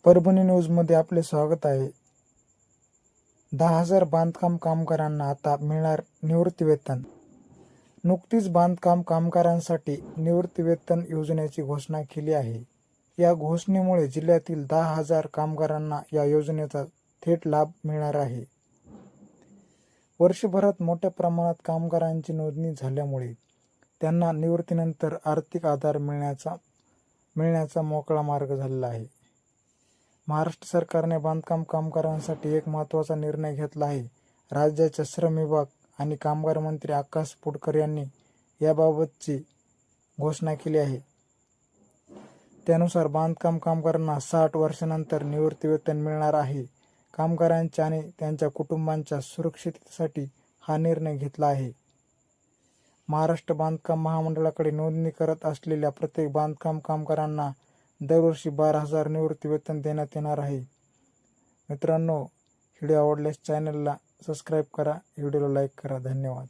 परभणी न्यूजमध्ये आपले स्वागत आहे. 10,000 बांधकाम कामगारांना आता मिळणार निवृत्तीवेतन. नुकतीच बांधकाम कामगारांसाठी निवृत्तीवेतन योजनेची घोषणा केली आहे. या घोषणेमुळे जिल्ह्यातील 10,000 कामगारांना या योजनेचा थेट लाभ मिळणार आहे. वर्षभरात मोठ्या प्रमाणात कामगारांची नोंदणी झाल्यामुळे त्यांना निवृत्तीनंतर आर्थिक आधार मिळण्याचा मोकळा मार्ग झालेला आहे. महाराष्ट्र सरकारने बांधकाम कामगारांसाठी एक महत्त्वाचा निर्णय घेतला आहे. राज्याचे श्रम विभाग आणि कामगार मंत्री आकाश पुडकर यांनी याबाबतची घोषणा केली आहे. त्यानुसार बांधकाम कामगारांना 60 वर्षांनंतर निवृत्तीवेतन मिळणार आहे. कामगारांच्या आणि त्यांच्या कुटुंबांच्या सुरक्षिततेसाठी हा निर्णय घेतला आहे. महाराष्ट्र बांधकाम महामंडळाकडे नोंदणी करत असलेल्या प्रत्येक बांधकाम कामगारांना दरवर्षी 12,000 निवृत्तीवेतन देण्यात येणार आहे. मित्रांनो, व्हिडिओ आवडल्यास चॅनलला सबस्क्राईब करा, व्हिडिओला लाईक करा. धन्यवाद.